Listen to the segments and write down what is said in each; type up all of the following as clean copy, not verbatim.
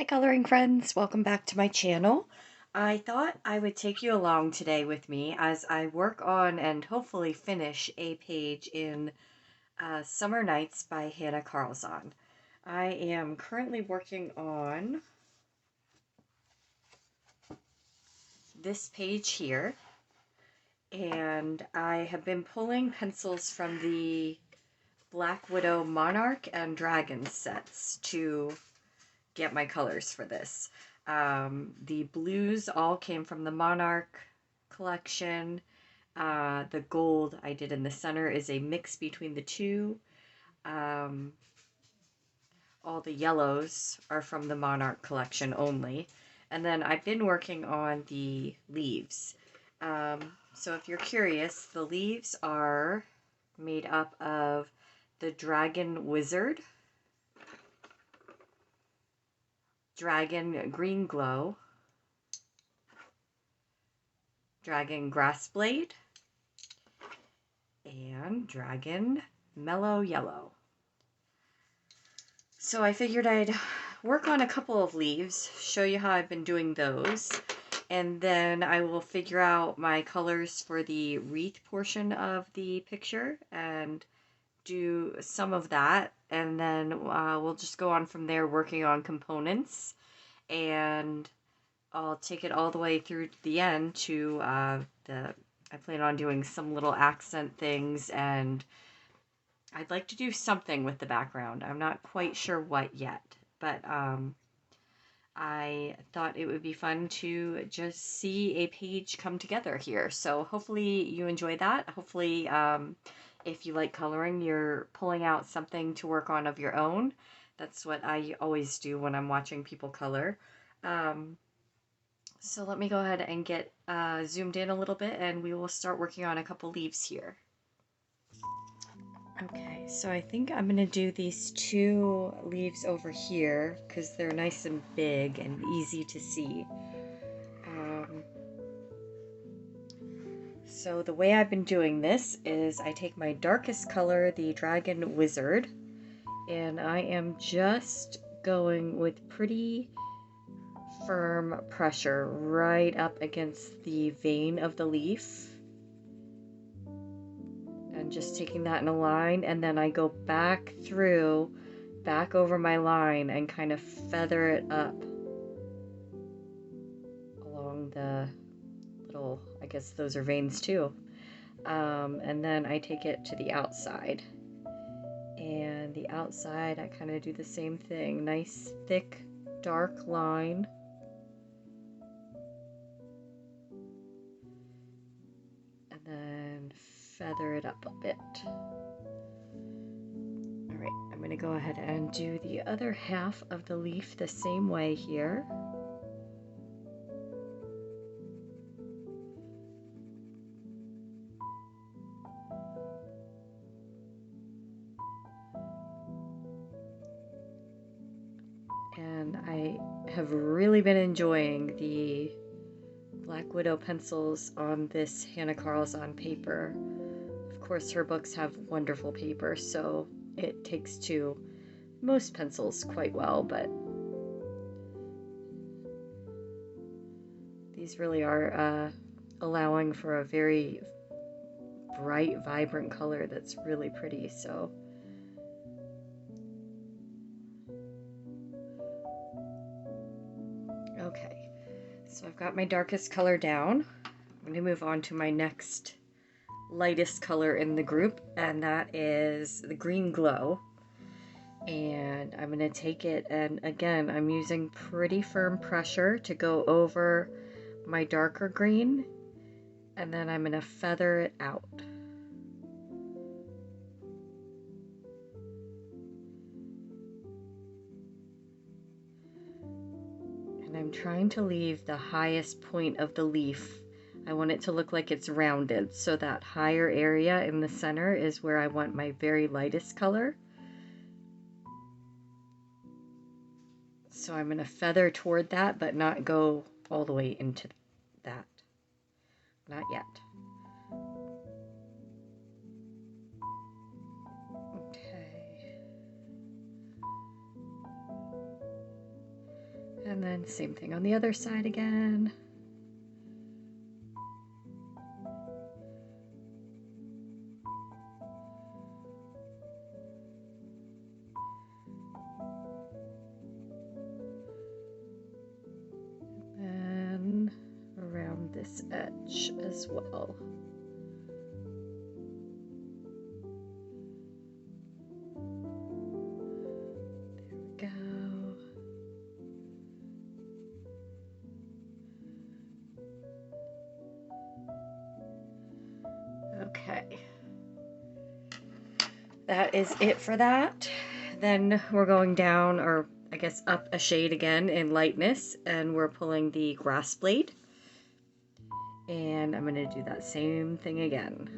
Hi coloring friends, welcome back to my channel. I thought I would take you along today with me as I work on and hopefully finish a page in Summer Nights by Hanna Karlzon. I am currently working on this page here, and I have been pulling pencils from the Black Widow Monarch and Dragon sets to get my colors for this. The blues all came from the Monarch collection. The gold I did in the center is a mix between the two. Um, all the yellows are from the Monarch collection only. And then I've been working on the leaves. So if you're curious, the leaves are made up of the Dragon Wizard, Dragon Green Glow, Dragon Grassblade, and Dragon Mellow Yellow. So I figured I'd work on a couple of leaves, show you how I've been doing those, and then I will figure out my colors for the wreath portion of the picture and do some of that, and then we'll just go on from there working on components, and I'll take it all the way through to the end to I plan on doing some little accent things, and I'd like to do something with the background. I'm not quite sure what yet, but I thought it would be fun to just see a page come together here. So hopefully you enjoy that. Hopefully if you like coloring, you're pulling out something to work on of your own. That's what I always do when I'm watching people color. So let me go ahead and get zoomed in a little bit, and we will start working on a couple leaves here. Okay, so I think I'm going to do these two leaves over here because they're nice and big and easy to see. So the way I've been doing this is I take my darkest color, the Dragon Wizard, and I am just going with pretty firm pressure right up against the vein of the leaf. And just taking that in a line, and then I go back through, back over my line, and kind of feather it up along the little, I guess those are veins too. And then I take it to the outside. And the outside, I kind of do the same thing. Nice, thick, dark line. And then feather it up a bit. Alright, I'm going to go ahead and do the other half of the leaf the same way here. And I have really been enjoying the Black Widow pencils on this Hanna Karlzon paper. Of course, her books have wonderful paper, so it takes to most pencils quite well, but these really are allowing for a very bright, vibrant color that's really pretty, so. Okay, so I've got my darkest color down. I'm going to move on to my next lightest color in the group, and that is the Green Glow. And I'm going to take it, and again, I'm using pretty firm pressure to go over my darker green, and then I'm going to feather it out. And I'm trying to leave the highest point of the leaf. I want it to look like it's rounded, so that higher area in the center is where I want my very lightest color. So I'm going to feather toward that, but not go all the way into that. Not yet. Okay. And then same thing on the other side again. And around this edge as well. There we go. Okay, that is it for that. Then we're going down, or I guess up a shade again in lightness, and we're pulling the grass blade. And I'm going to do that same thing again.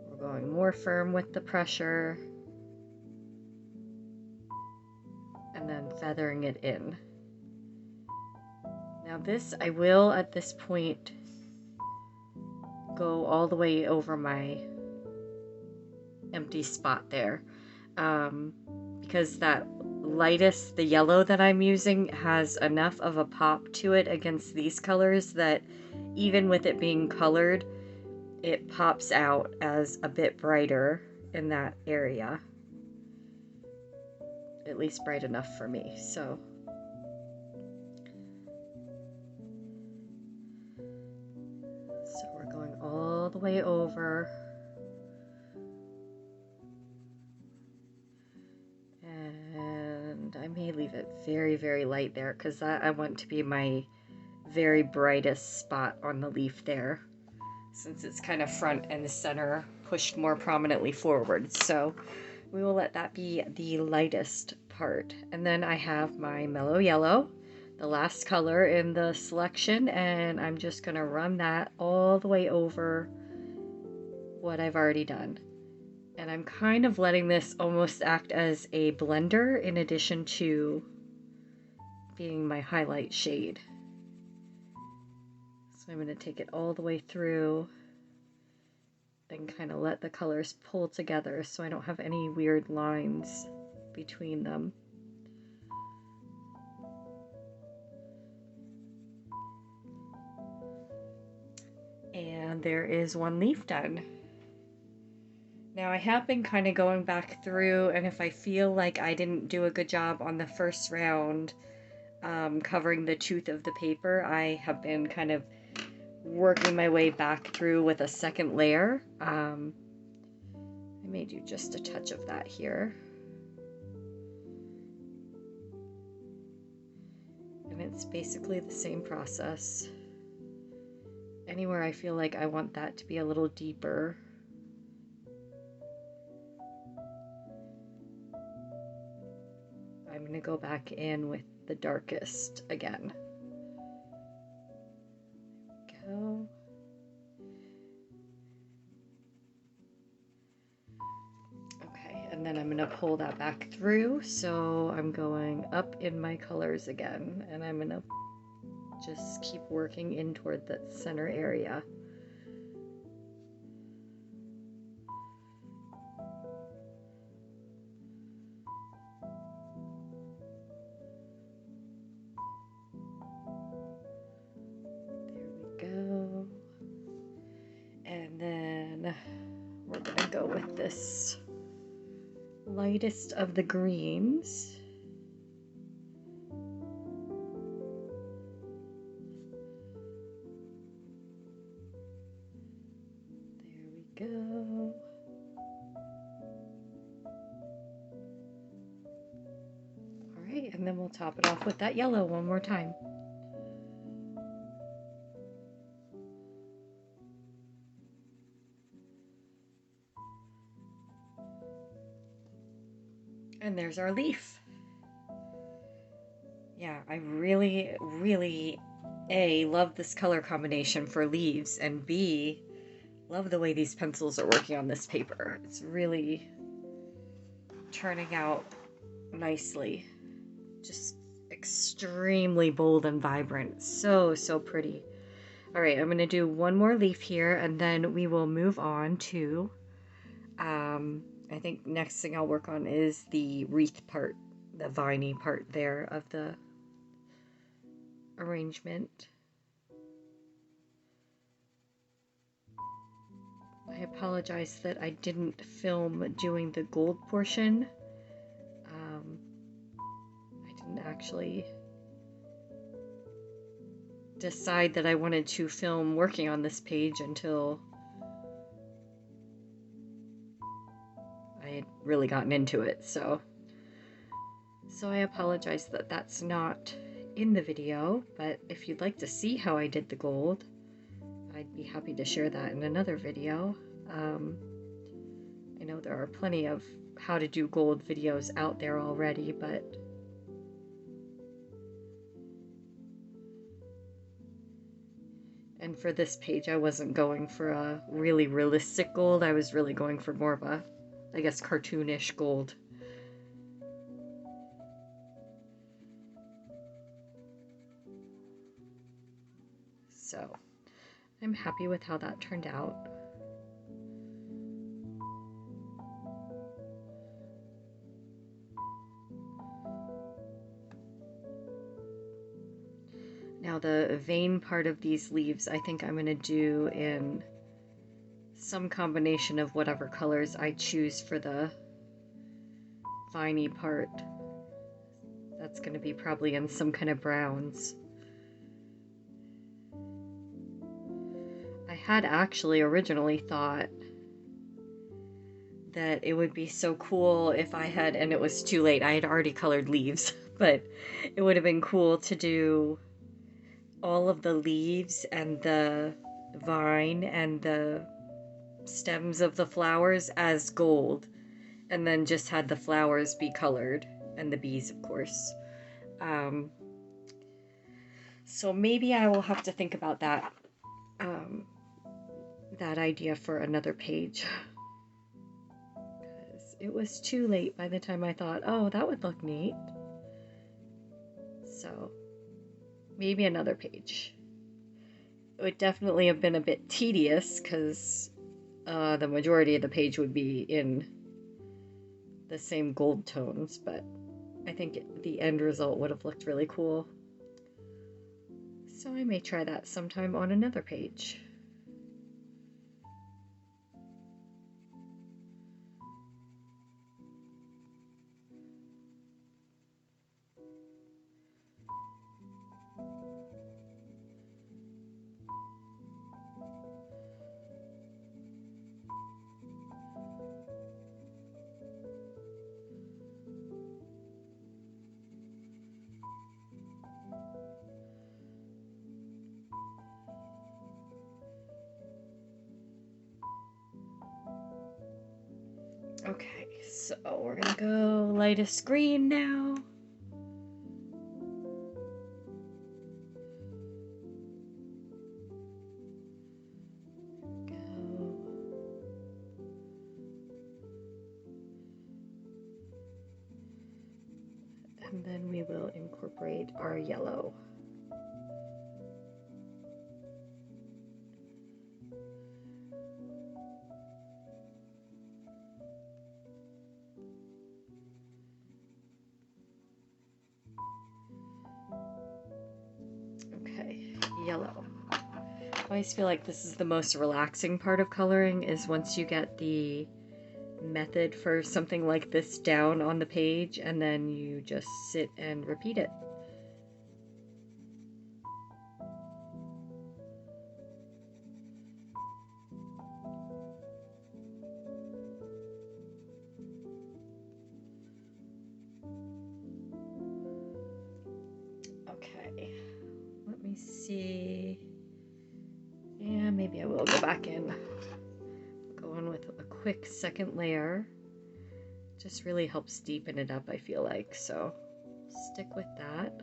We're going more firm with the pressure, and then feathering it in. Now this, I will at this point go all the way over my empty spot there, because that lightest, the yellow that I'm using, has enough of a pop to it against these colors that even with it being colored, it pops out as a bit brighter in that area. At least bright enough for me, so. So we're going all the way over. And I may leave it very, very light there because I want to be my very brightest spot on the leaf there, since it's kind of front and the center pushed more prominently forward. So we will let that be the lightest part. And then I have my mellow yellow, the last color in the selection, and I'm just going to run that all the way over what I've already done. And I'm kind of letting this almost act as a blender in addition to being my highlight shade. So I'm going to take it all the way through and kind of let the colors pull together so I don't have any weird lines between them. And there is one leaf done. Now I have been kind of going back through, and if I feel like I didn't do a good job on the first round covering the tooth of the paper, I have been kind of working my way back through with a second layer. I may do just a touch of that here. And it's basically the same process. Anywhere I feel like I want that to be a little deeper, I'm going to go back in with the darkest again. There we go. Okay, and then I'm going to pull that back through, so I'm going up in my colors again, and I'm going to just keep working in toward the center area. Go. And then we're gonna go with this lightest of the greens. There we go. All right, and then we'll top it off with that yellow one more time. And there's our leaf. Yeah, I really, really, A, love this color combination for leaves, and B, love the way these pencils are working on this paper. It's really turning out nicely. Just extremely bold and vibrant. So, so pretty. All right, I'm going to do one more leaf here, and then we will move on to, I think next thing I'll work on is the wreath part, the viney part there of the arrangement. I apologize that I didn't film doing the gold portion. I didn't actually decide that I wanted to film working on this page until I had really gotten into it, so I apologize that that's not in the video, but if you'd like to see how I did the gold, I'd be happy to share that in another video. I know there are plenty of how to do gold videos out there already, but and for this page I wasn't going for a really realistic gold, I was really going for more of a, I guess, cartoonish gold. So I'm happy with how that turned out. Now the vein part of these leaves I think I'm going to do in some combination of whatever colors I choose for the viney part. That's going to be probably in some kind of browns. I had actually originally thought that it would be so cool if I had, and it was too late, I had already colored leaves, but it would have been cool to do all of the leaves and the vine and the stems of the flowers as gold, and then just had the flowers be colored, and the bees, of course. So maybe I will have to think about that, that idea for another page. Because it was too late by the time I thought, oh, that would look neat. So maybe another page. It would definitely have been a bit tedious because the majority of the page would be in the same gold tones, but I think the end result would have looked really cool. So I may try that sometime on another page. Okay, so we're gonna go lightest green now. And then we will incorporate our yellow. Okay, yellow. I always feel like this is the most relaxing part of coloring, is once you get the method for something like this down on the page, and then you just sit and repeat it. Okay, let me see. Yeah, maybe I will go back in. Go in with a quick second layer. Just really helps deepen it up, I feel like, so stick with that.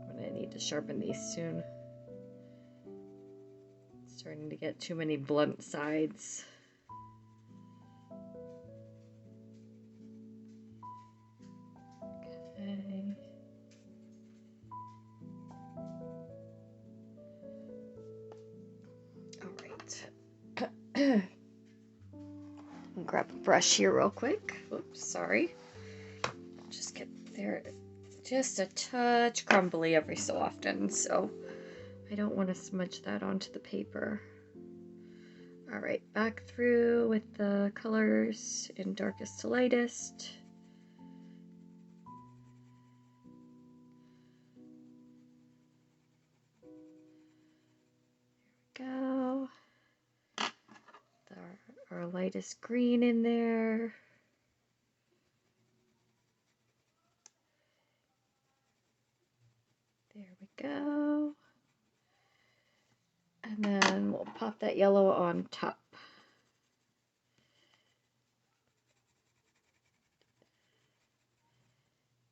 I'm gonna need to sharpen these soon. It's starting to get too many blunt sides. Okay. brush here real quick. Oops, sorry. Just get there, just a touch crumbly every so often, so I don't want to smudge that onto the paper. All right, back through with the colors in darkest to lightest. Go. Our lightest green in there. There we go. And then we'll pop that yellow on top.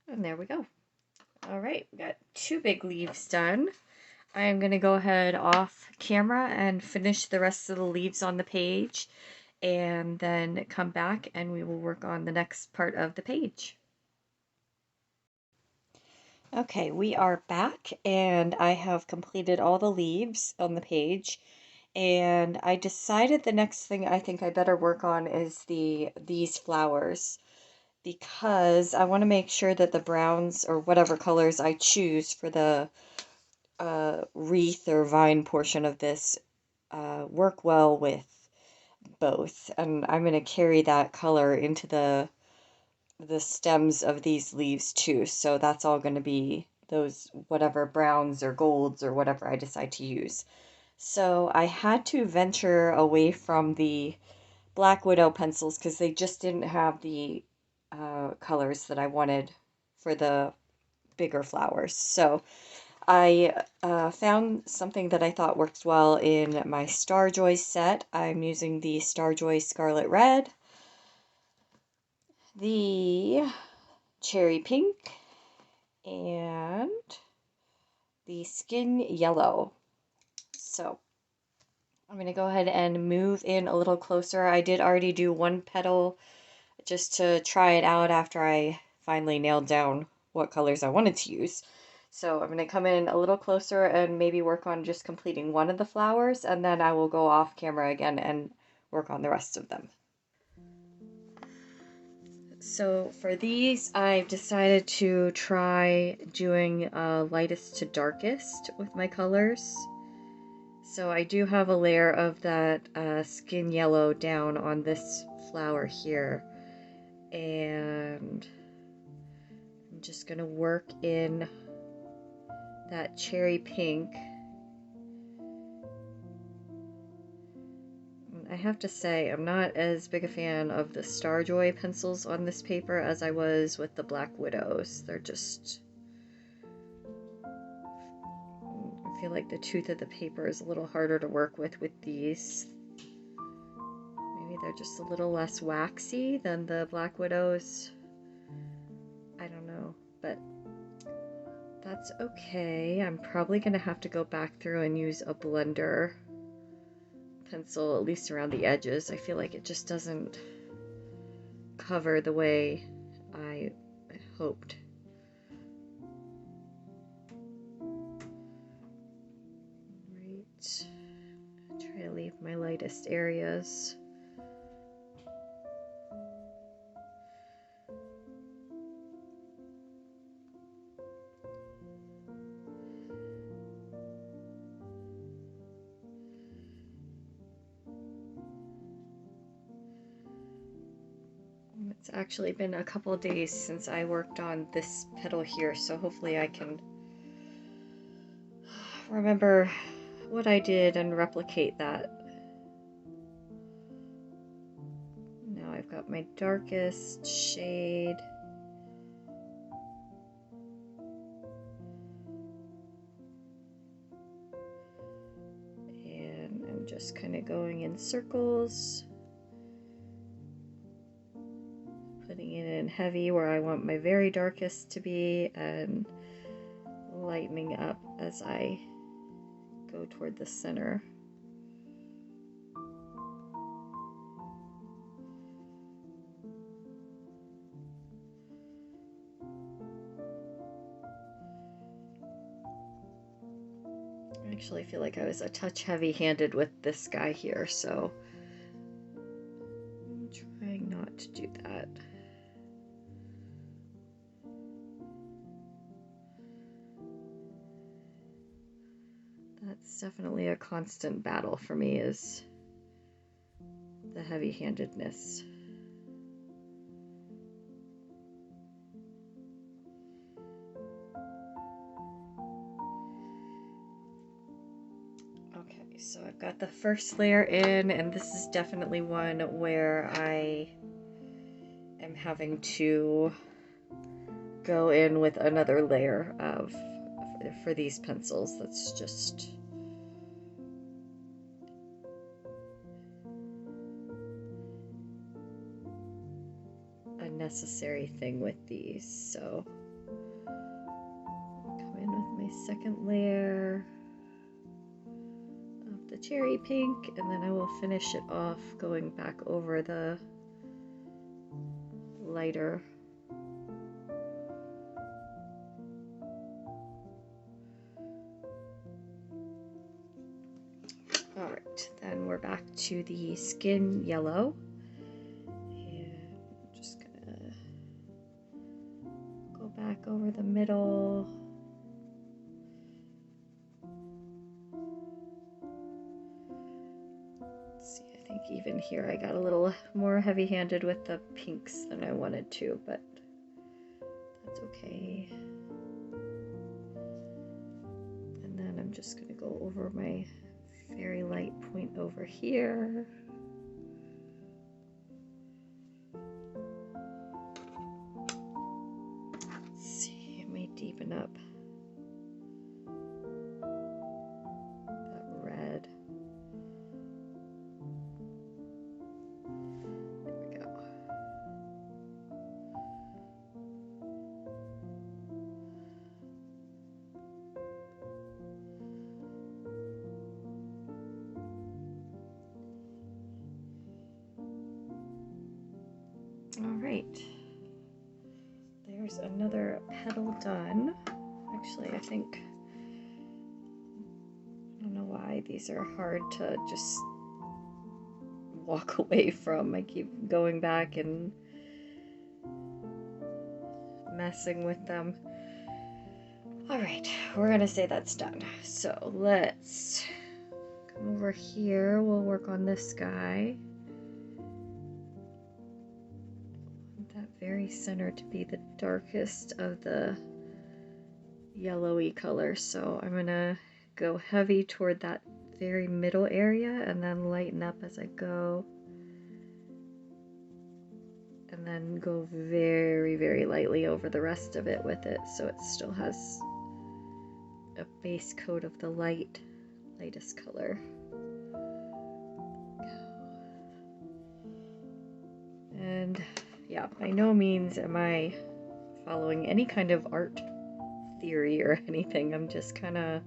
And there we go. All right, we got 2 big leaves done. I am going to go ahead off camera and finish the rest of the leaves on the page, and then come back and we will work on the next part of the page. Okay, we are back and I have completed all the leaves on the page, and I decided the next thing I think I better work on is these flowers, because I want to make sure that the browns or whatever colors I choose for the wreath or vine portion of this work well with both, and I'm going to carry that color into the stems of these leaves too, so that's all going to be those whatever browns or golds or whatever I decide to use. So I had to venture away from the Black Widow pencils because they just didn't have the colors that I wanted for the bigger flowers. So I found something that I thought works well in my Starjoy set. I'm using the Starjoy Scarlet Red, the Cherry Pink, and the Skin Yellow. So I'm going to go ahead and move in a little closer. I did already do one petal just to try it out after I finally nailed down what colors I wanted to use. So I'm going to come in a little closer and maybe work on just completing one of the flowers, and then I will go off camera again and work on the rest of them. So for these, I've decided to try doing lightest to darkest with my colors. So I do have a layer of that skin yellow down on this flower here, and I'm just going to work in that cherry pink. I have to say, I'm not as big a fan of the Starjoy pencils on this paper as I was with the Black Widows. They're just... I feel like the tooth of the paper is a little harder to work with these. Maybe they're just a little less waxy than the Black Widows. I don't know, but that's okay. I'm probably going to have to go back through and use a blender pencil, at least around the edges. I feel like it just doesn't cover the way I hoped. Right. Try to leave my lightest areas. It's actually been a couple of days since I worked on this petal here, so hopefully I can remember what I did and replicate that. Now I've got my darkest shade. And I'm just kind of going in circles. Putting it in heavy where I want my very darkest to be, and lightening up as I go toward the center. I actually feel like I was a touch heavy-handed with this guy here, so I'm trying not That's definitely a constant battle for me, is the heavy-handedness. Okay, so I've got the first layer in, and this is definitely one where I am having to go in with another layer for these pencils. That's just a necessary thing with these. So come in with my second layer of the cherry pink, and then I will finish it off going back over the lighter. Alright, then we're back to the skin yellow. And I'm just gonna go back over the middle. Let's see, I think even here I got a little more heavy-handed with the pinks than I wanted to, but that's okay. And then I'm just gonna go over my very light point over here. Let's see, it may deepen up that red. There we go. All right, there's another petal done. Actually, I don't know why these are hard to just walk away from. I keep going back and messing with them. All right, we're gonna say that's done. So let's come over here. We'll work on this guy. That very center to be the darkest of the yellowy color, so I'm gonna go heavy toward that very middle area and then lighten up as I go, and then go very, very lightly over the rest of it with it, so it still has a base coat of the lightest color. And yeah, by no means am I following any kind of art theory or anything. I'm just kind of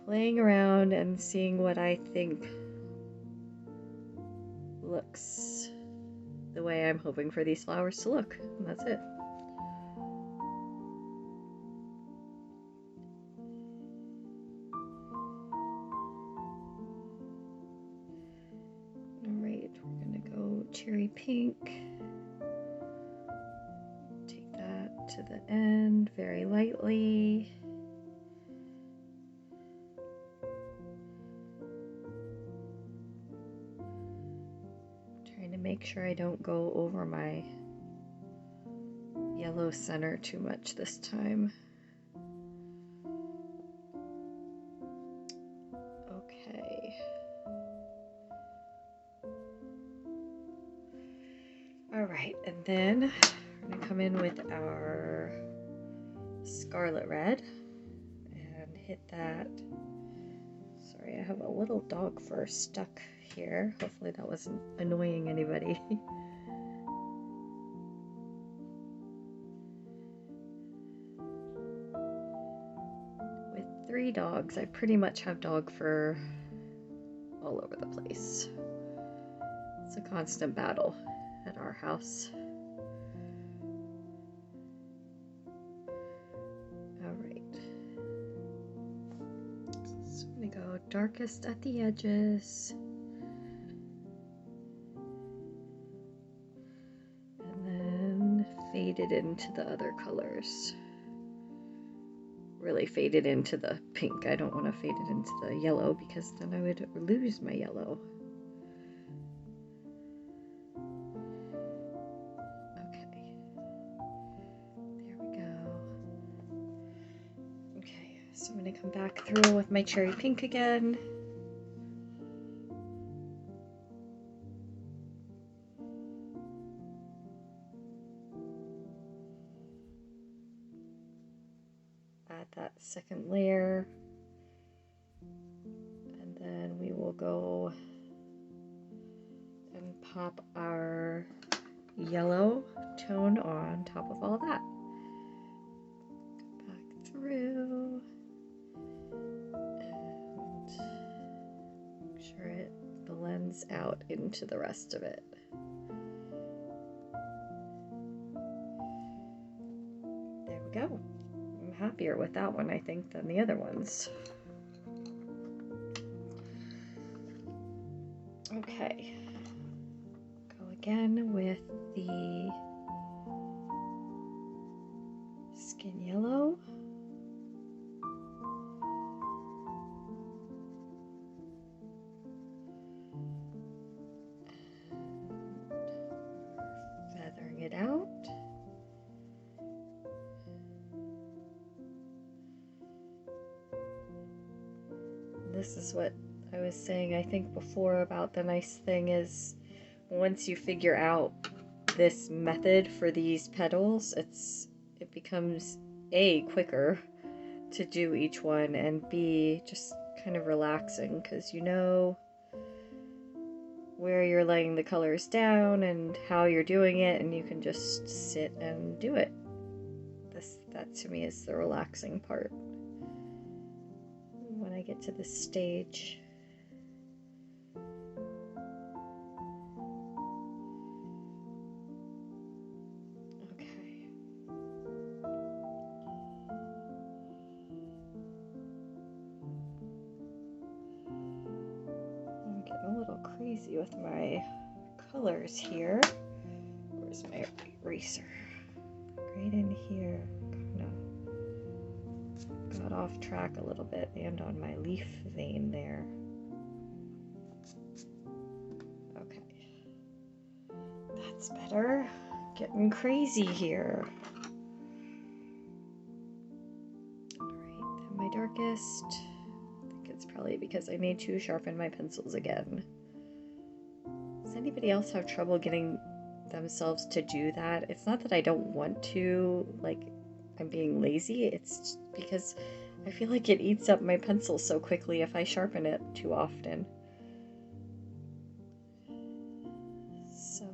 playing around and seeing what I think looks the way I'm hoping for these flowers to look, and that's it. Alright, we're gonna go cherry pink. Take that to the end very lightly. Trying to make sure I don't go over my yellow center too much this time. Okay. Alright, and then we're going to come in with our scarlet red and hit that. Sorry, I have a little dog fur stuck here. Hopefully that wasn't annoying anybody. With 3 dogs, I pretty much have dog fur all over the place. It's a constant battle at our house. Alright. So I'm going to go darkest at the edges. And then fade it into the other colors. really fade it into the pink. I don't want to fade it into the yellow because then I would lose my yellow. Okay, there we go. Okay, so I'm going to come back through with my cherry pink again. Add that second layer, and then we will go and pop our yellow tone on top of all that. Go back through and make sure it blends out into the rest of it. There we go. I'm happier with that one, I think, than the other ones. Okay, go again with the skin yellow. And feathering it out. This is what I was saying, I think, before about the nice thing is once you figure out this method for these petals, it becomes A, quicker to do each one, and B, just kind of relaxing because you know where you're laying the colors down and how you're doing it, and you can just sit and do it. That to me is the relaxing part when I get to this stage. Okay. I'm getting a little crazy with my colors here. Where's my eraser? Right in here. Kind of got off track a little bit, and on my leaf vein there. Okay. That's better. Getting crazy here. Alright, then my darkest. I think it's probably because I need to sharpen my pencils again. Does anybody else have trouble getting themselves to do that? It's not that I don't want to, like I'm being lazy, it's because I feel like it eats up my pencil so quickly if I sharpen it too often. So,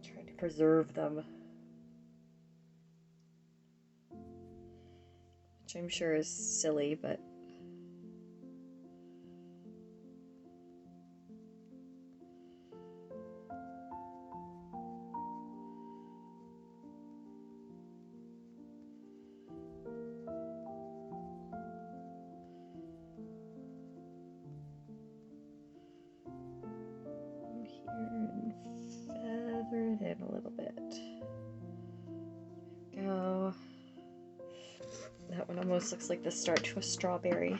try to preserve them. Which I'm sure is silly, but and feather it in a little bit. There we go. That one almost looks like the start to a strawberry.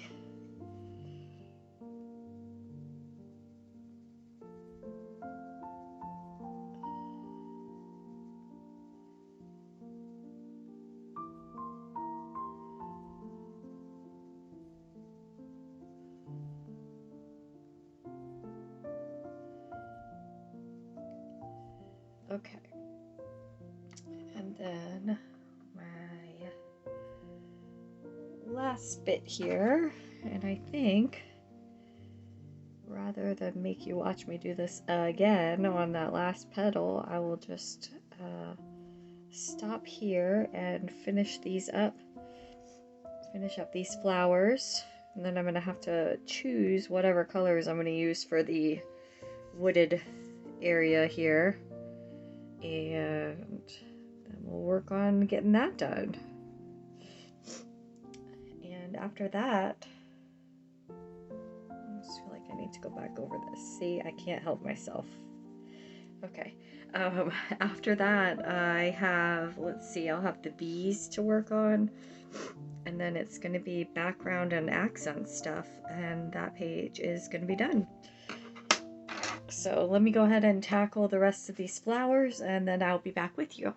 Okay, and then my last bit here, and I think rather than make you watch me do this again on that last petal, I will just stop here and finish these up. Finish up these flowers, and then I'm going to have to choose whatever colors I'm going to use for the wooded area here. And then we'll work on getting that done. And after that, I just feel like I need to go back over this. See, I can't help myself. Okay, After that, I have, let's see, I'll have the bees to work on, and then it's going to be background and accent stuff, and that page is going to be done. So let me go ahead and tackle the rest of these flowers, and then I'll be back with you.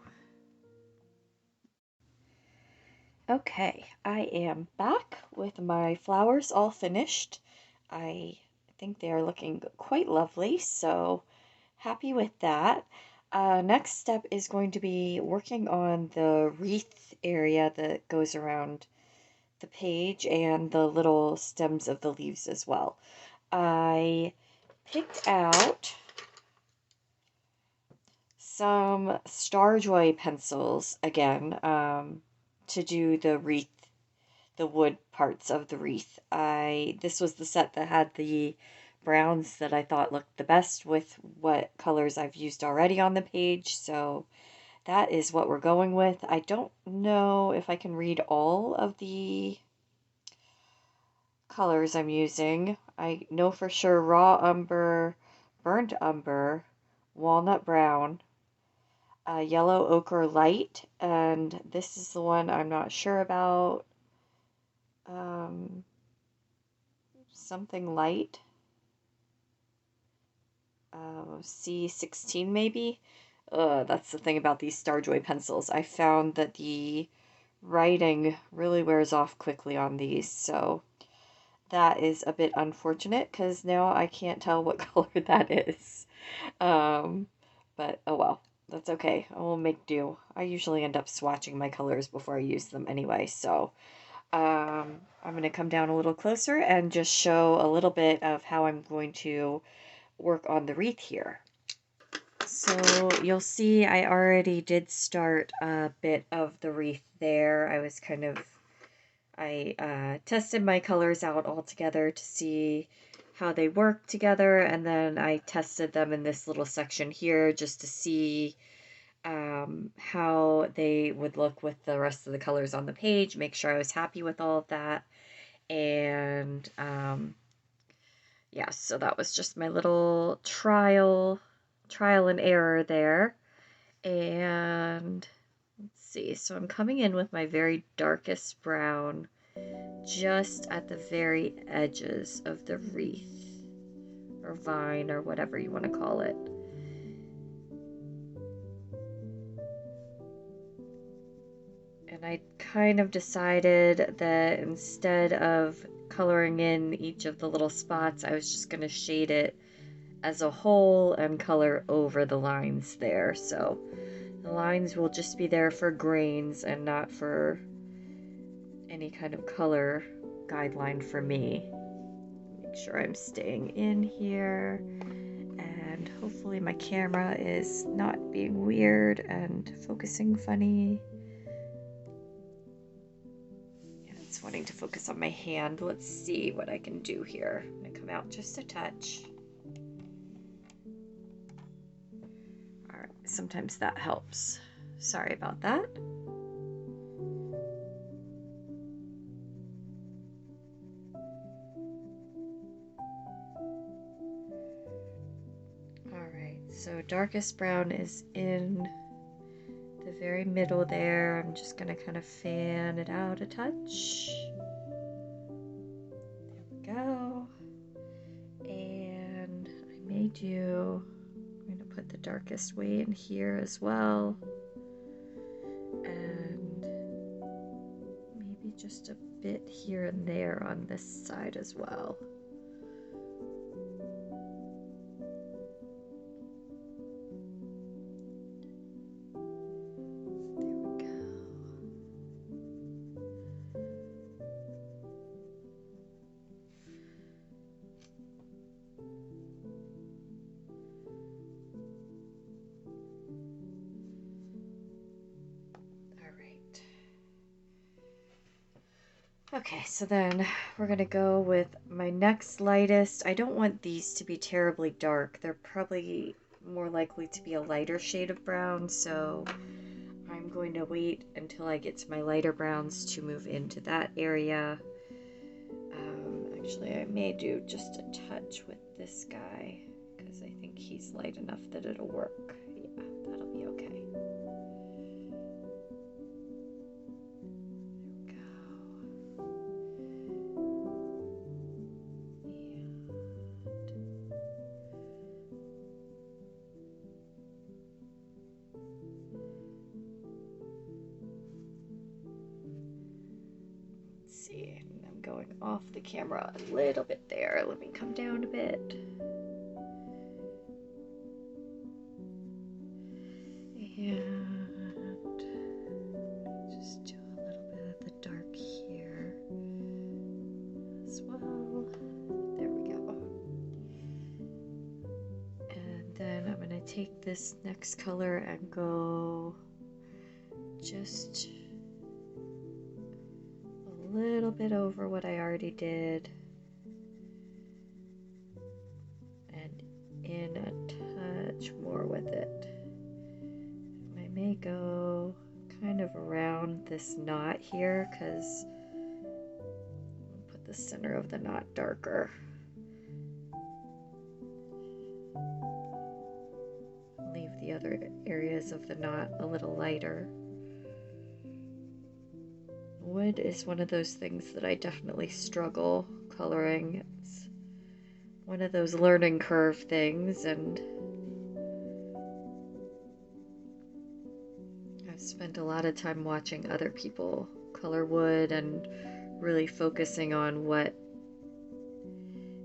Okay, I am back with my flowers all finished. I think they are looking quite lovely, so happy with that. Next step is going to be working on the wreath area that goes around the page and the little stems of the leaves as well. I picked out some Starjoy pencils again to do the wreath, the wood parts of the wreath. This was the set that had the browns that I thought looked the best with what colors I've used already on the page, so that is what we're going with. I don't know if I can read all of the colors I'm using. I know for sure raw umber, burnt umber, walnut brown, yellow ochre light, and this is the one I'm not sure about. Something light. C16 maybe. That's the thing about these Starjoy pencils. I found that the writing really wears off quickly on these, so that is a bit unfortunate because now I can't tell what color that is. But oh well, that's okay. I will make do. I usually end up swatching my colors before I use them anyway, so I'm going to come down a little closer and just show a little bit of how I'm going to work on the wreath here. So you'll see I already did start a bit of the wreath there. I tested my colors out all together to see how they work together, and then I tested them in this little section here just to see how they would look with the rest of the colors on the page, make sure I was happy with all of that. And yeah, so that was just my little trial and error there. And let's see, so I'm coming in with my very darkest brown just at the very edges of the wreath or vine or whatever you want to call it. And I kind of decided that instead of coloring in each of the little spots, I was just going to shade it as a whole and color over the lines there. So the lines will just be there for grains and not for any kind of color guideline for me. Make sure I'm staying in here, and hopefully my camera is not being weird and focusing funny. It's wanting to focus on my hand. Let's see what I can do here. I'm gonna come out just a touch. All right, sometimes that helps. Sorry about that. All right, so darkest brown is in the very middle there. I'm just gonna kind of fan it out a touch. There we go. And I may do, I'm gonna put the darkest way in here as well. And maybe just a bit here and there on this side as well. Okay, so then we're gonna go with my next lightest. I don't want these to be terribly dark. They're probably more likely to be a lighter shade of brown, so I'm going to wait until I get to my lighter browns to move into that area. Actually, I may do just a touch with this guy, because I think he's light enough that it'll work. Yeah. see, I'm going off the camera a little bit there. Let me come down a bit. And just do a little bit of the dark here as well. There we go. And then I'm going to take this next color and go just a little bit over what I already did. And in a touch more with it. I may go kind of around this knot here because I'll put the center of the knot darker. Leave the other areas of the knot a little lighter. Wood is one of those things that I definitely struggle coloring. It's one of those learning curve things, and I've spent a lot of time watching other people color wood and really focusing on what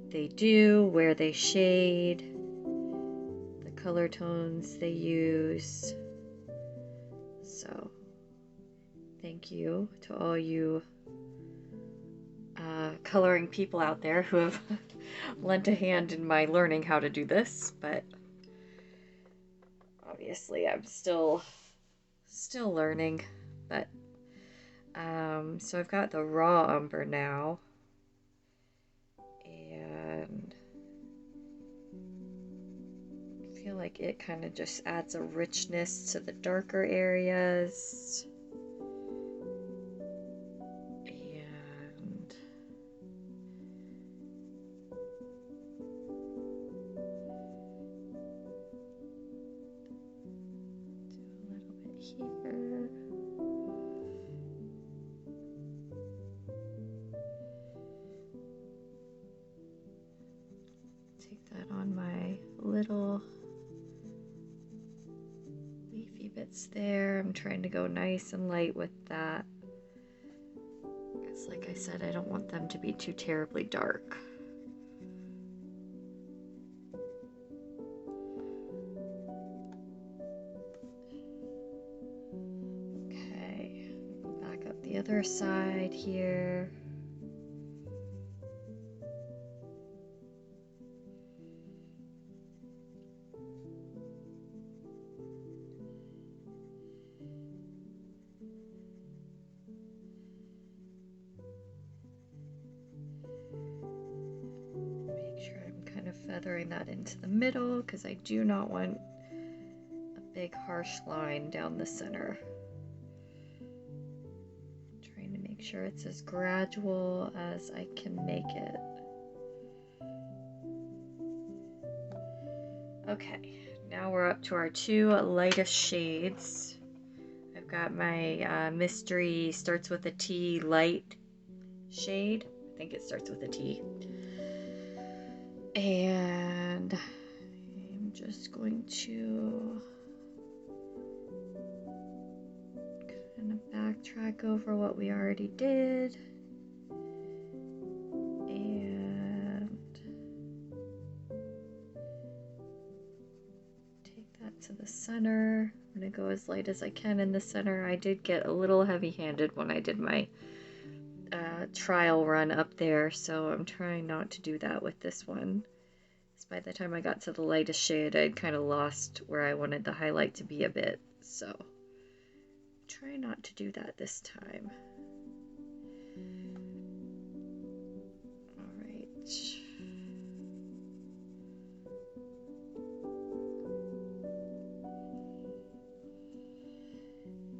they do, where they shade, the color tones they use. So thank you to all you coloring people out there who have lent a hand in my learning how to do this, but obviously I'm still learning. But so I've got the raw umber now, and I feel like it kind of just adds a richness to the darker areas. Here. Take that on my little leafy bits there. I'm trying to go nice and light with that, because like I said, I don't want them to be too terribly dark. The other side here. Make sure I'm kind of feathering that into the middle, because I do not want a big harsh line down the center. Make sure it's as gradual as I can make it. Okay, now we're up to our two lightest shades. I've got my mystery starts with a T light shade. I think it starts with a T. And I'm just going to backtrack over what we already did, and take that to the center. I'm going to go as light as I can in the center. I did get a little heavy-handed when I did my trial run up there, so I'm trying not to do that with this one. Because by the time I got to the lightest shade, I'd kind of lost where I wanted the highlight to be a bit, so try not to do that this time. All right.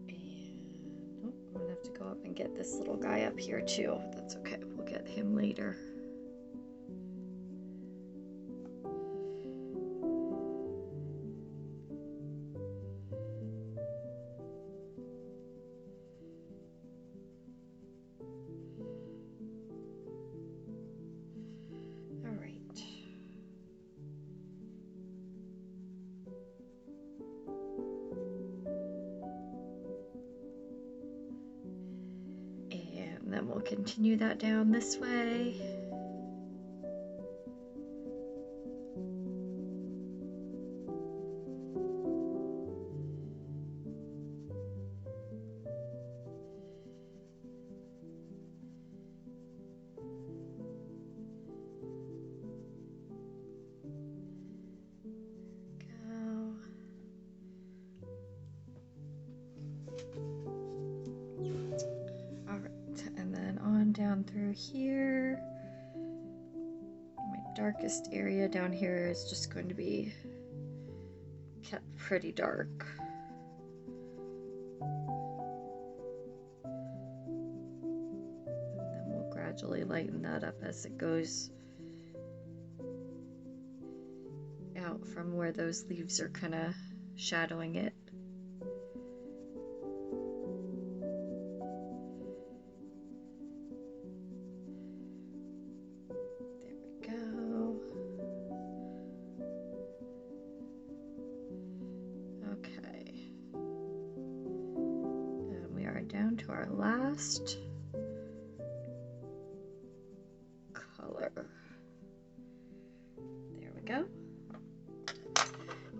And oh, I'm gonna have to go up and get this little guy up here too. That's okay, we'll get him later. And then we'll continue that down this way. And then on down through here. My darkest area down here is just going to be kept pretty dark. And then we'll gradually lighten that up as it goes out from where those leaves are kind of shadowing it. Down to our last color. There we go.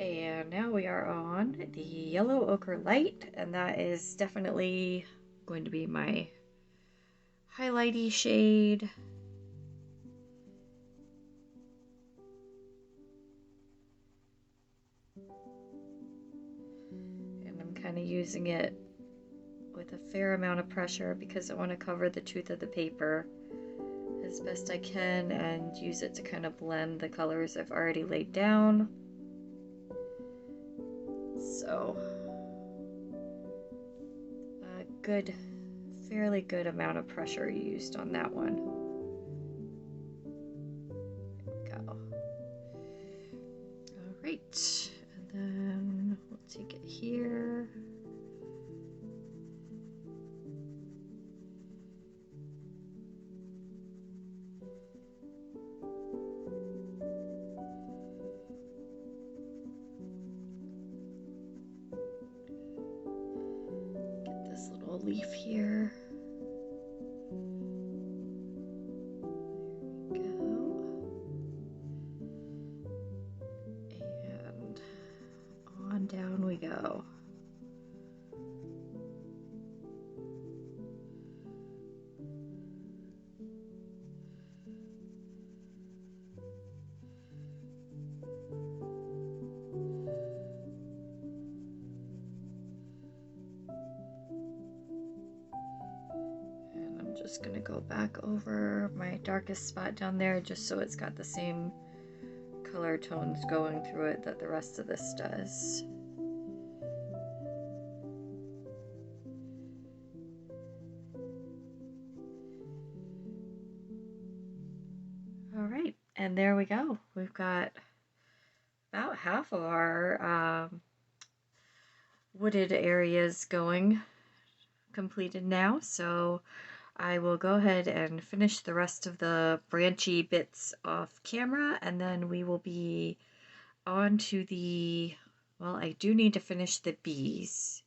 And now we are on the yellow ochre light, and that is definitely going to be my highlighty shade. And I'm kind of using it with a fair amount of pressure because I want to cover the tooth of the paper as best I can and use it to kind of blend the colors I've already laid down. So a good, fairly good amount of pressure used on that one. There we go. All right, and then we'll take it here. Leaf here. There we go. And on down we go. Just gonna go back over my darkest spot down there just so it's got the same color tones going through it that the rest of this does. All right, and there we go. We've got about half of our wooded areas completed now, so I will go ahead and finish the rest of the branchy bits off camera, and then we will be on to the, well, I do need to finish the bees,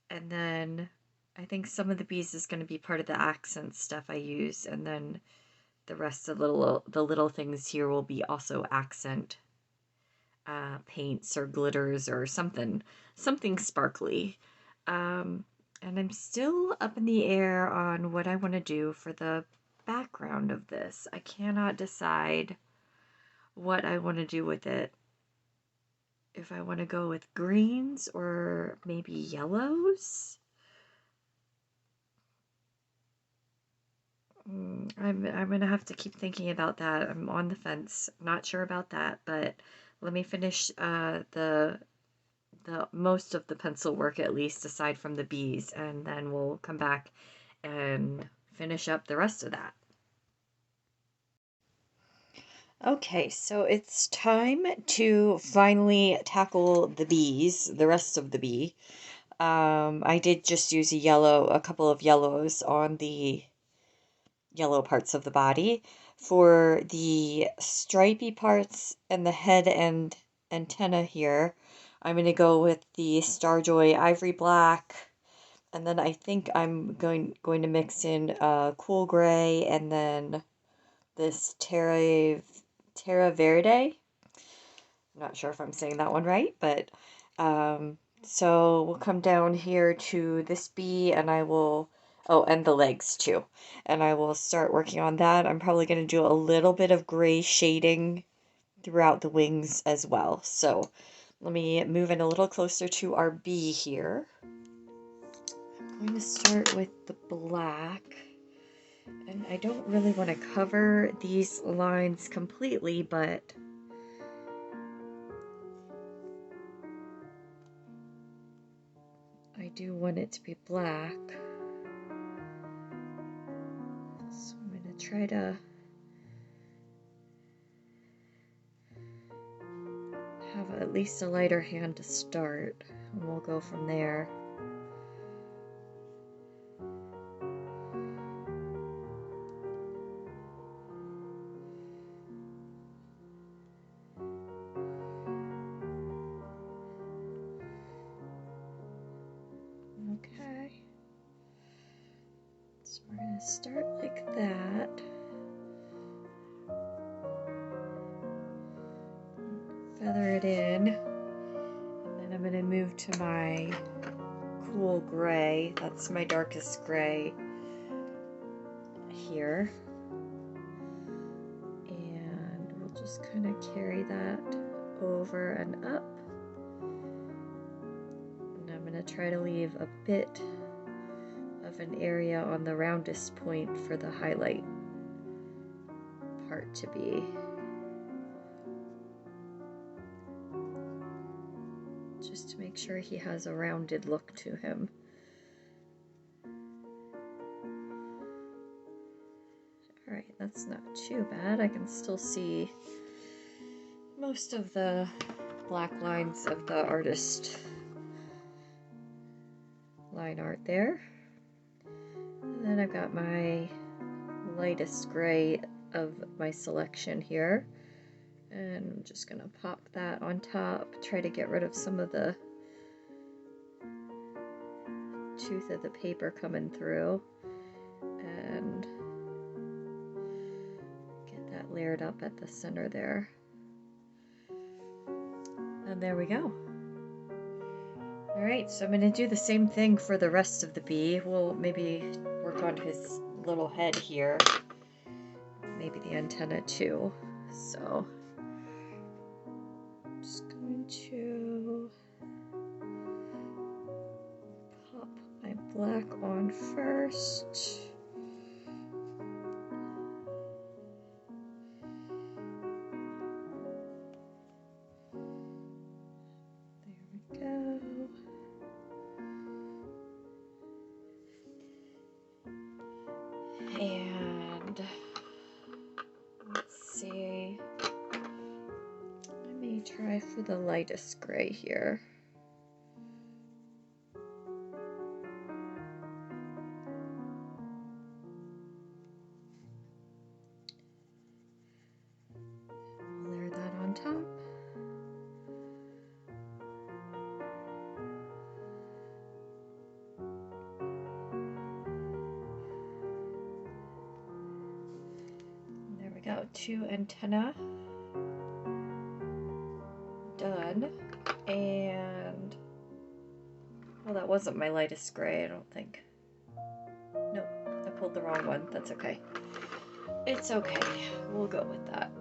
and then I think some of the bees is going to be part of the accent stuff I use, and then the rest of the little things here will be also accent paints or glitters or something sparkly. And I'm still up in the air on what I want to do for the background of this. I cannot decide what I want to do with it. If I want to go with greens or maybe yellows. I'm going to have to keep thinking about that. I'm on the fence. Not sure about that, but let me finish the most of the pencil work, at least aside from the bees, and then we'll come back and finish up the rest of that. Okay, so it's time to finally tackle the bees, the rest of the bee. I did just use a couple of yellows on the yellow parts of the body. For the stripy parts and the head and antenna here, I'm going to go with the Starjoy Ivory Black And then I think I'm going to mix in cool gray and then this Terra Verde. I'm not sure if I'm saying that one right, but so we'll come down here to this bee and I will, oh, and the legs too. And I will start working on that. I'm probably going to do a little bit of gray shading throughout the wings as well. So let me move in a little closer to our bee here. I'm going to start with the black. And I don't really want to cover these lines completely, but I do want it to be black. So I'm going to try to have at least a lighter hand to start, and we'll go from there. Okay. So we're going to start like that. Feather it in. And then I'm going to move to my cool gray. That's my darkest gray here. And we'll just kind of carry that over and up. And I'm going to try to leave a bit of an area on the roundest point for the highlight part to be. Just to make sure he has a rounded look to him. Alright, that's not too bad. I can still see most of the black lines of the artist line art there. And then I've got my lightest gray of my selection here. And I'm just going to pop that on top, try to get rid of some of the tooth of the paper coming through, and get that layered up at the center there. And there we go. Alright, so I'm going to do the same thing for the rest of the bee. We'll maybe work on his little head here, maybe the antenna too. So I'm just going to pop my black on first. There we go. And let's see, I may try for the lightest gray here. Layer that on top. There we go, 2 antenna done. And well, that wasn't my lightest gray, I don't think. Nope, I pulled the wrong one. That's okay. It's okay. We'll go with that.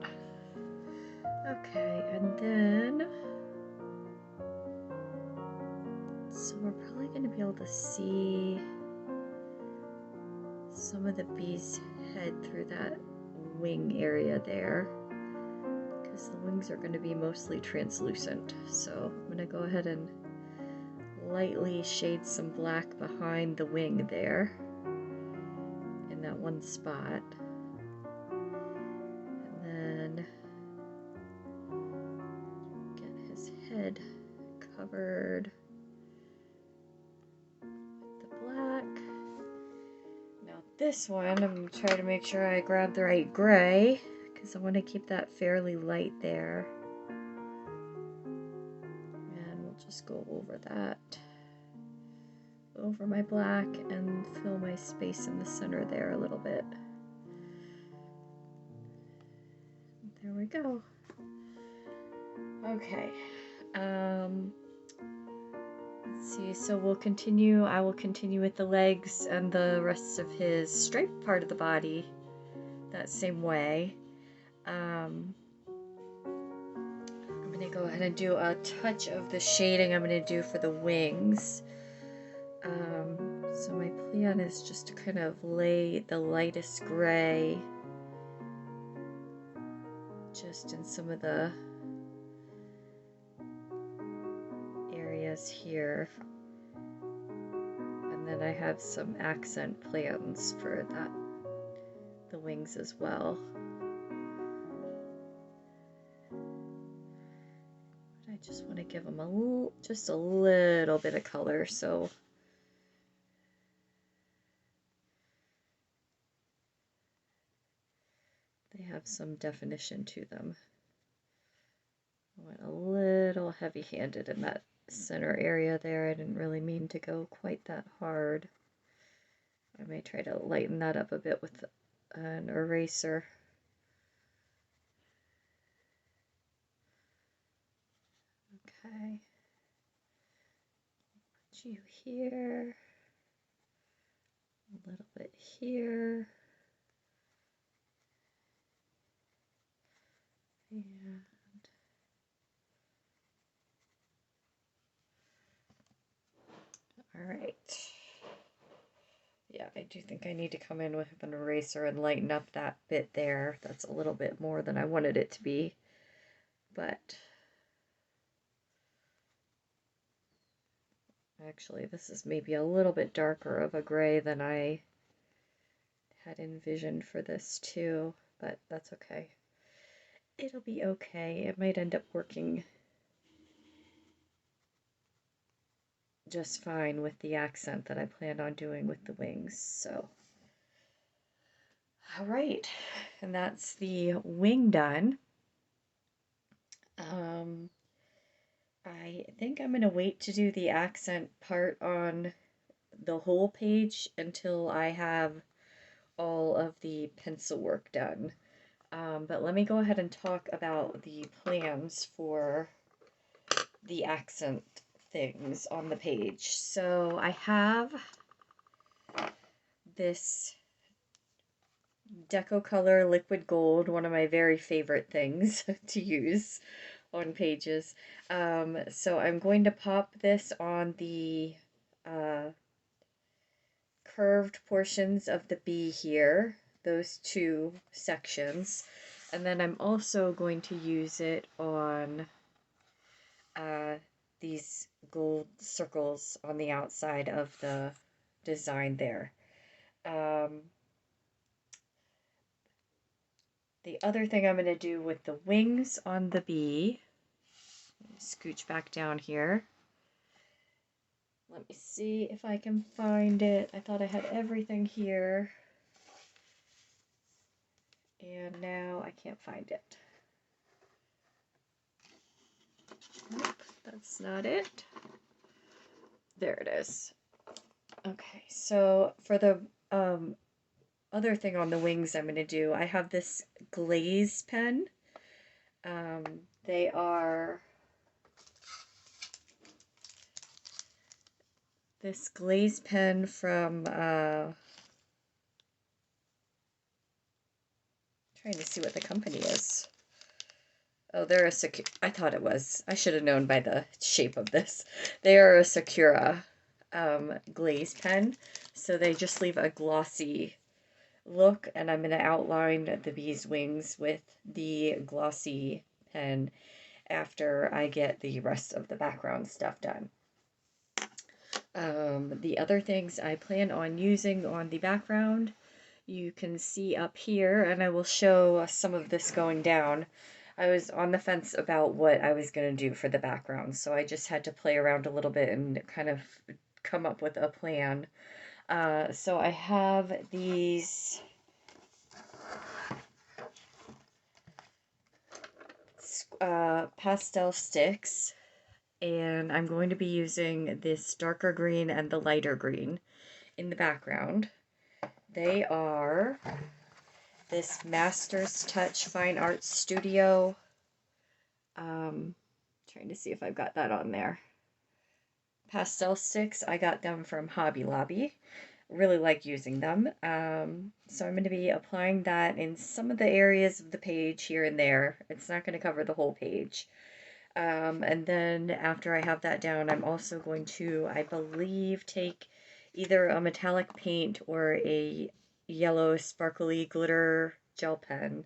Okay, and then so we're probably going to be able to see some of the bee's head through that wing area there, because the wings are going to be mostly translucent. So I'm going to go ahead and lightly shade some black behind the wing there in that one spot, and then get his head covered with the black. Now this one, I'm going to try to make sure I grab the right gray, because I want to keep that fairly light there. And we'll just go over that. over my black and fill my space in the center there a little bit. There we go. Okay. Let's see, so I will continue with the legs and the rest of his striped part of the body that same way. I'm going to go ahead and do a touch of the shading I'm going to do for the wings. So my plan is just to kind of lay the lightest gray just in some of the areas here. And then I have some accent plans for the wings as well. But I just want to give them just a little bit of color, so they have some definition to them. I went a little heavy-handed in that center area there. I didn't really mean to go quite that hard. I may try to lighten that up a bit with an eraser. Okay. Put you here. A little bit here. And all right. Yeah, I do think I need to come in with an eraser and lighten up that bit there. That's a little bit more than I wanted it to be. But actually, this is maybe a little bit darker of a gray than I had envisioned for this too, but that's okay. It'll be okay. It might end up working just fine with the accent that I planned on doing with the wings, so. All right, and that's the wing done. I think I'm gonna wait to do the accent part on the whole page until I have all of the pencil work done. But let me go ahead and talk about the plans for the accent things on the page. So I have this Deco Color Liquid Gold, one of my very favorite things to use on pages. So I'm going to pop this on the curved portions of the bee here, those two sections, and then I'm also going to use it on these gold circles on the outside of the design there. The other thing I'm going to do with the wings on the bee, scooch back down here. Let me see if I can find it. I thought I had everything here, and now I can't find it. Nope, that's not it. There it is. Okay, so for the other thing on the wings I'm going to do, I have this glaze pen. They are this glaze pen from trying to see what the company is. Oh, they're I thought it was. I should have known by the shape of this. They are a Sakura glaze pen, so they just leave a glossy look, and I'm going to outline the bee's wings with the glossy pen after I get the rest of the background stuff done. The other things I plan on using on the background, you can see up here, and I will show some of this going down. I was on the fence about what I was going to do for the background, so I just had to play around a little bit and kind of come up with a plan. So I have these pastel sticks, and I'm going to be using this darker green and the lighter green in the background. They are this Master's Touch Fine Arts Studio. Trying to see if I've got that on there. Pastel sticks. I got them from Hobby Lobby. Really like using them. So I'm going to be applying that in some of the areas of the page here and there. It's not going to cover the whole page. And then after I have that down, I'm also going to, I believe, take either a metallic paint or a yellow sparkly glitter gel pen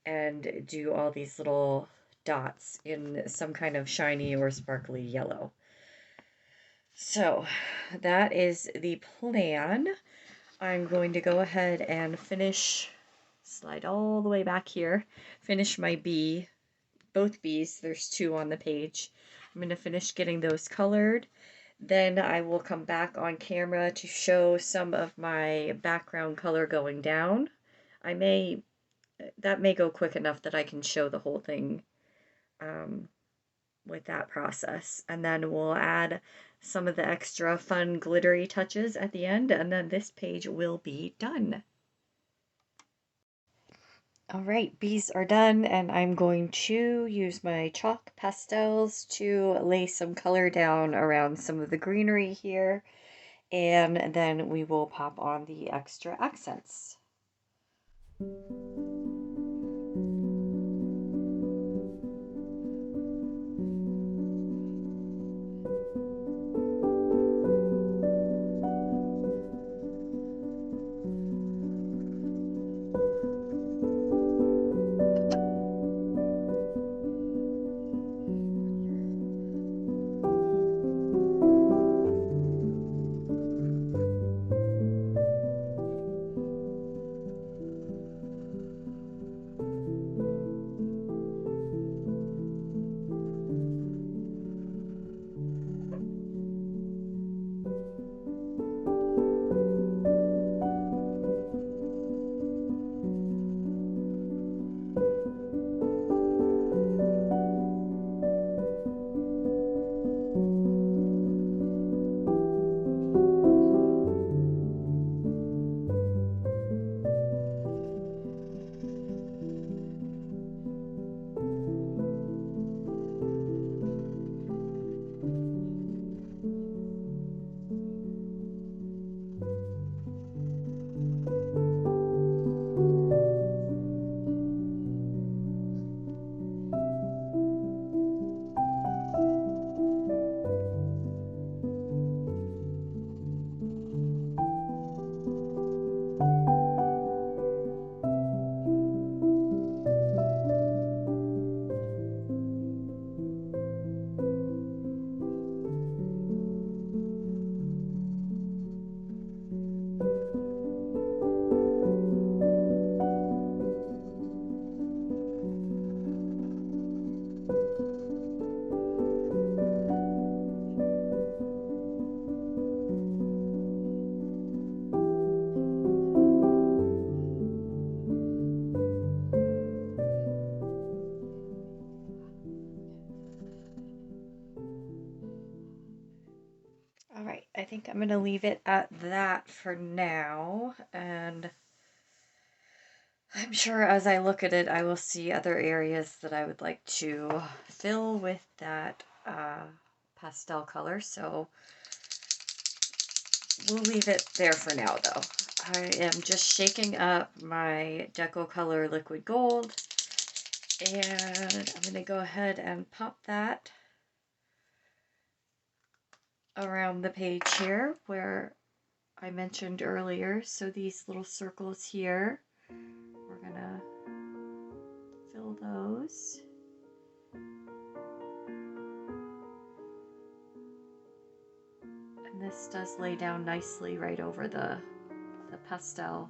and do all these little dots in some kind of shiny or sparkly yellow. So that is the plan. I'm going to go ahead and finish, slide all the way back here, finish my bee, both bees, there's two on the page. I'm going to finish getting those colored. Then I will come back on camera to show some of my background color going down. That may go quick enough that I can show the whole thing with that process. And then we'll add some of the extra fun glittery touches at the end, and then this page will be done. Alright, bees are done, and I'm going to use my chalk pastels to lay some color down around some of the greenery here, and then we will pop on the extra accents. Alright, I think I'm going to leave it at that for now, and I'm sure as I look at it I will see other areas that I would like to fill with that pastel color, so we'll leave it there for now though. I am just shaking up my Deco Color Liquid Gold, and I'm going to go ahead and pop that around the page here where I mentioned earlier. So these little circles here, we're gonna fill those. And this does lay down nicely right over the pastel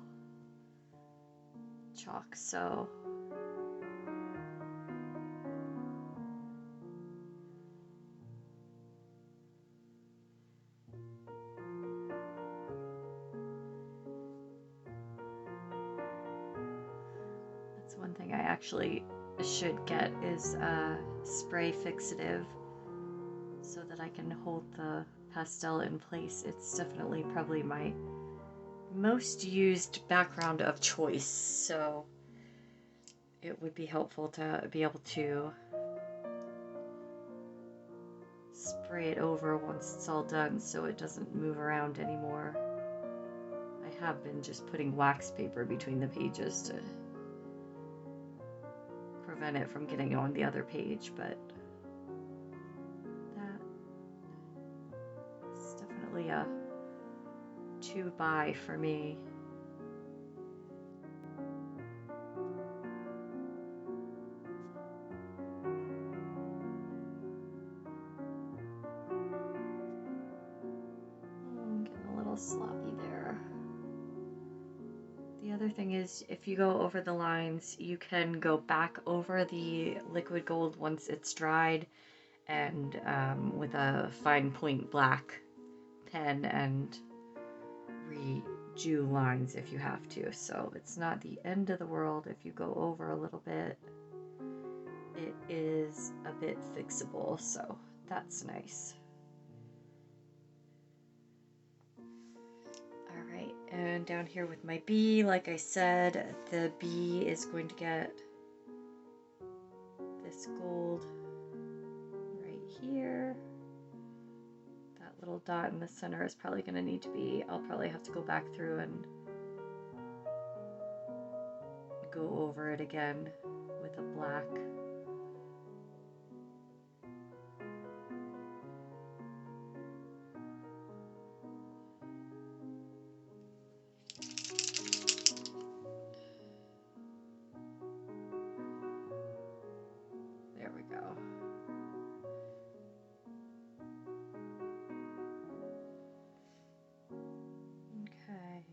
chalk, so that's one thing I actually should get is a spray fixative that I can hold the pastel in place. It's definitely probably my most used background of choice, so it would be helpful to be able to spray it over once it's all done so it doesn't move around anymore. I have been just putting wax paper between the pages to prevent it from getting on the other page, but that's definitely a 2-buy for me. I'm getting a little sloppy there. The other thing is, if you go over the lines, you can go back over the liquid gold once it's dried, and with a fine point black pen, and redo lines if you have to. So it's not the end of the world if you go over a little bit. It is a bit fixable, so that's nice. Alright, and down here with my bee, like I said, the bee is going to get this gold right here. That little dot in the center is probably going to need to be, I'll probably have to go back through and go over it again with a black. There we go. Okay.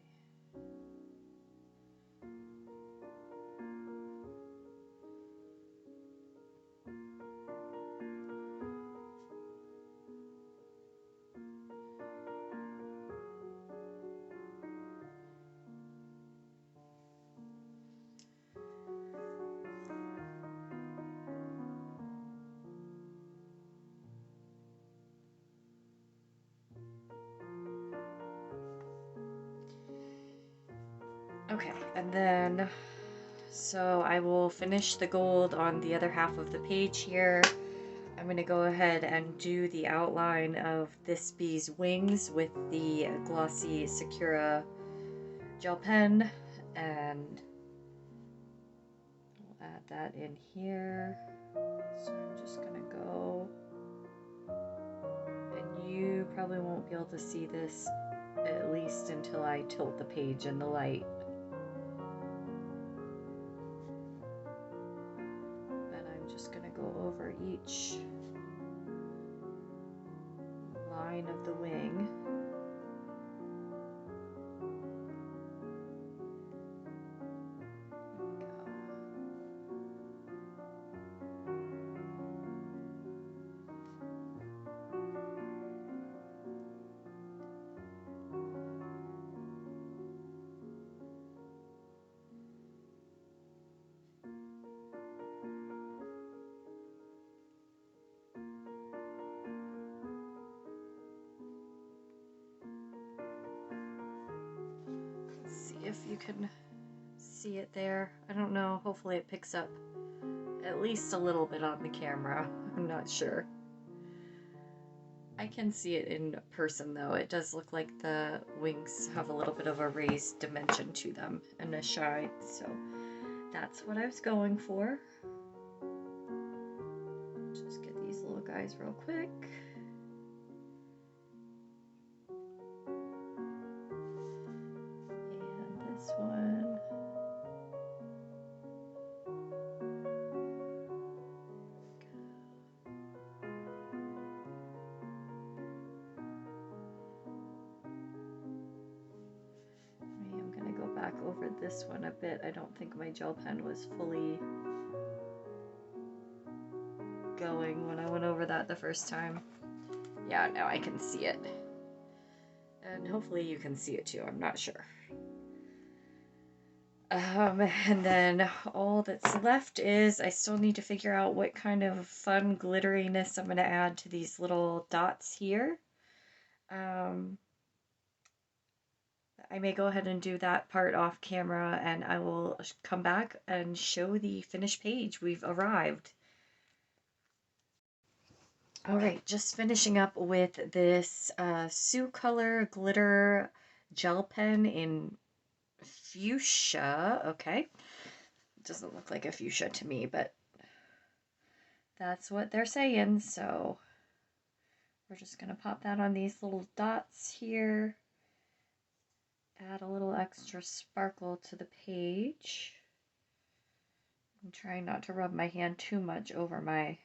Okay, and then, so I will finish the gold on the other half of the page here. I'm going to go ahead and do the outline of this bee's wings with the glossy Sakura gel pen, and I'll add that in here. So I'm just going to go, and you probably won't be able to see this at least until I tilt the page in the light. Go over each line of the wing. If you can see it there. I don't know, hopefully it picks up at least a little bit on the camera. I'm not sure. I can see it in person though. It does look like the wings have a little bit of a raised dimension to them and a shine, so that's what I was going for. Just get these little guys real quick. One. I'm going to go back over this one a bit. I don't think my gel pen was fully going when I went over that the first time. Yeah, now I can see it. And hopefully you can see it too, I'm not sure. And then all that's left is I still need to figure out what kind of fun glitteriness I'm going to add to these little dots here. I may go ahead and do that part off camera, and I will come back and show the finished page. We've arrived. All right, just finishing up with this Sioux Color Glitter Gel Pen in fuchsia. Okay, it doesn't look like a fuchsia to me, but that's what they're saying. So we're just gonna pop that on these little dots here. Add a little extra sparkle to the page. I'm trying not to rub my hand too much over my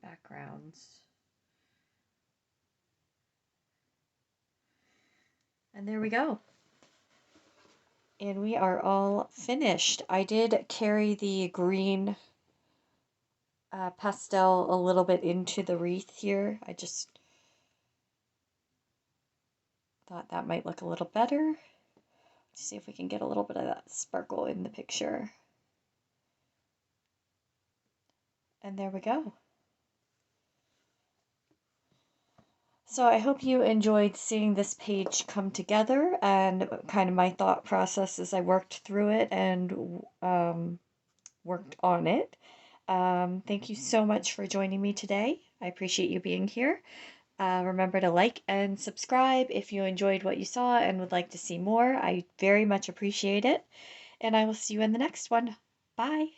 backgrounds. And there we go. And we are all finished. I did carry the green pastel a little bit into the wreath here. I just thought that might look a little better. Let's see if we can get a little bit of that sparkle in the picture. And there we go. So I hope you enjoyed seeing this page come together and kind of my thought process as I worked through it and worked on it. Thank you so much for joining me today. I appreciate you being here. Remember to like and subscribe if you enjoyed what you saw and would like to see more. I very much appreciate it. And I will see you in the next one. Bye.